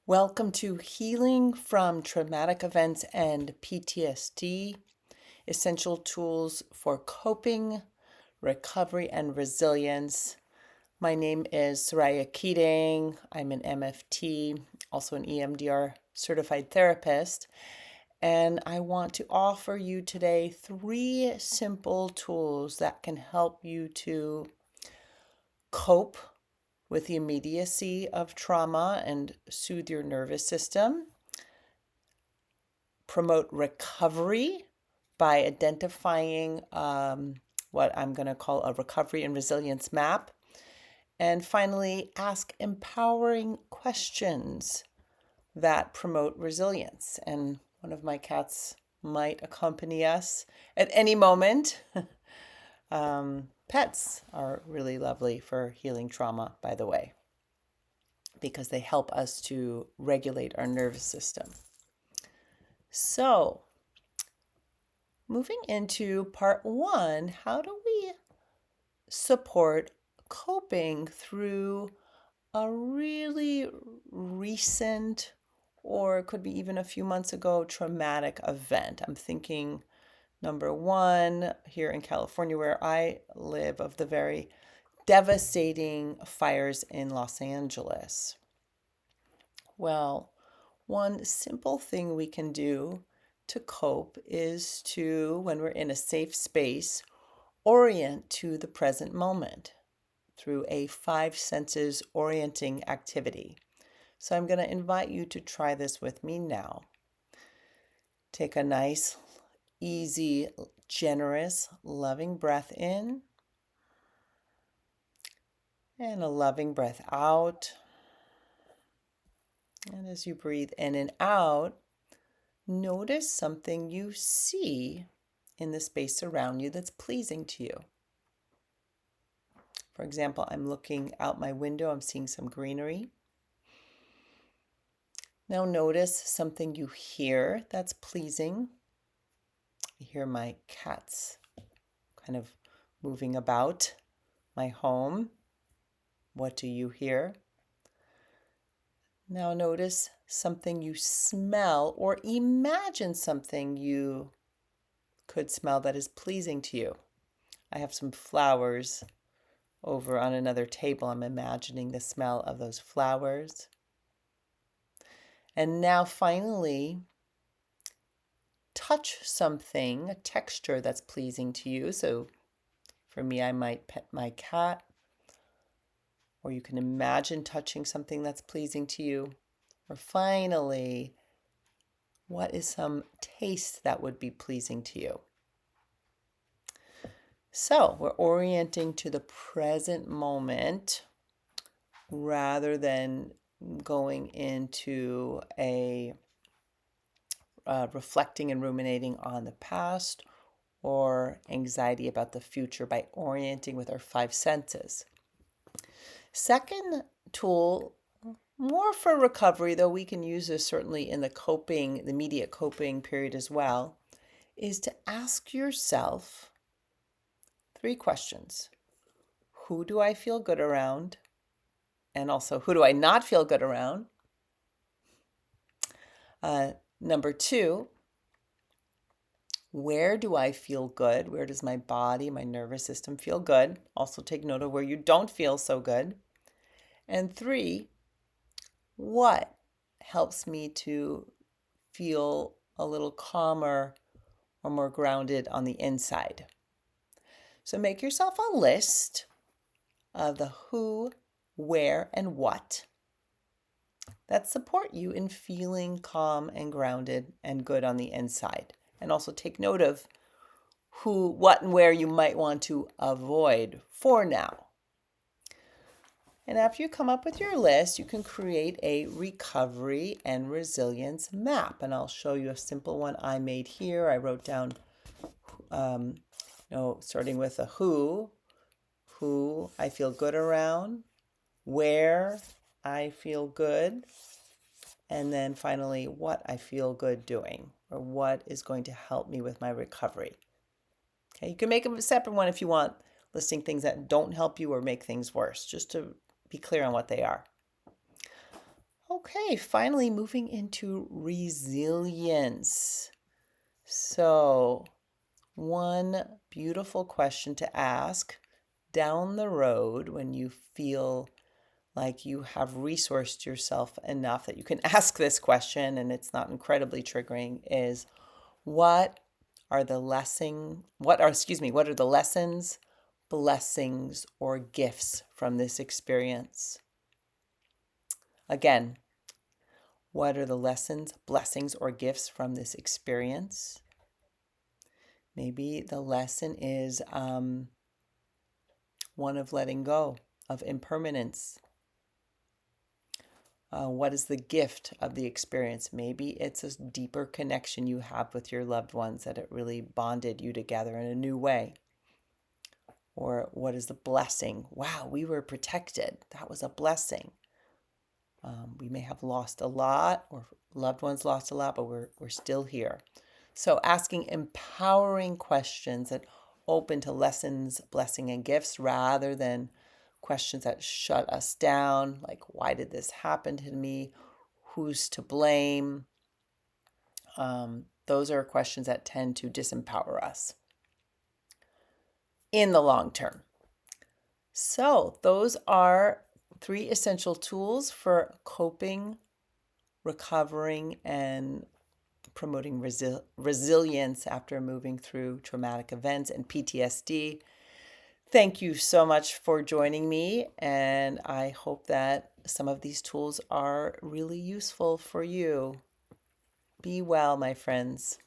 Welcome to Healing from Traumatic Events and PTSD, Essential Tools for Coping, Recovery, and Resilience. My name is Soraya Keating. I'm an MFT, also an EMDR certified therapist, and I want to offer you today 3 simple tools that can help you to cope with the immediacy of trauma and soothe your nervous system, promote recovery by identifying what I'm going to call a recovery and resilience map. And finally, ask empowering questions that promote resilience. And one of my cats might accompany us at any moment. Pets are really lovely for healing trauma, by the way, because they help us to regulate our nervous system. So, moving into part 1, how do we support coping through a really recent, or it could be even a few months ago, traumatic event? I'm thinking, number 1, here in California, where I live, of the very devastating fires in Los Angeles. Well, one simple thing we can do to cope is to, when we're in a safe space, orient to the present moment through a 5 senses orienting activity. So I'm going to invite you to try this with me now. Take a nice, easy, generous, loving breath in and a loving breath out. And as you breathe in and out, notice something you see in the space around you that's pleasing to you. For example, I'm looking out my window, I'm seeing some greenery. Now notice something you hear that's pleasing. I hear my cats kind of moving about my home. What do you hear? Now notice something you smell, or imagine something you could smell that is pleasing to you. I have some flowers over on another table. I'm imagining the smell of those flowers. And now finally, touch something, a texture that's pleasing to you. So for me, I might pet my cat, or you can imagine touching something that's pleasing to you. Or finally, what is some taste that would be pleasing to you? So we're orienting to the present moment rather than going into a reflecting and ruminating on the past or anxiety about the future by orienting with our 5 senses. Second tool, more for recovery, though we can use this certainly in the immediate coping period as well, is to ask yourself 3 questions. Who do I feel good around? And also, who do I not feel good around? Number 2, where do I feel good? Where does my body, my nervous system feel good? Also take note of where you don't feel so good. And 3, what helps me to feel a little calmer or more grounded on the inside? So make yourself a list of the who, where, and what that support you in feeling calm and grounded and good on the inside. And also take note of who, what, and where you might want to avoid for now. And after you come up with your list, you can create a recovery and resilience map. And I'll show you a simple one I made here. I wrote down, starting with a who I feel good around, where I feel good, and then finally, what I feel good doing, or what is going to help me with my recovery. Okay, you can make a separate one if you want, listing things that don't help you or make things worse, just to be clear on what they are. Okay, finally moving into resilience. So, one beautiful question to ask down the road when you feel like you have resourced yourself enough that you can ask this question and it's not incredibly triggering is what are the lessons, blessings, or gifts from this experience? Again, what are the lessons, blessings, or gifts from this experience? Maybe the lesson is one of letting go, of impermanence. What is the gift of the experience? Maybe it's a deeper connection you have with your loved ones, that it really bonded you together in a new way. Or what is the blessing? Wow, we were protected. That was a blessing. We may have lost a lot, or loved ones lost a lot, but we're still here. So asking empowering questions that open to lessons, blessing, and gifts rather than questions that shut us down, like why did this happen to me? Who's to blame? Those are questions that tend to disempower us in the long term. So those are 3 essential tools for coping, recovering, and promoting resilience after moving through traumatic events and PTSD. Thank you so much for joining me, and I hope that some of these tools are really useful for you. Be well, my friends.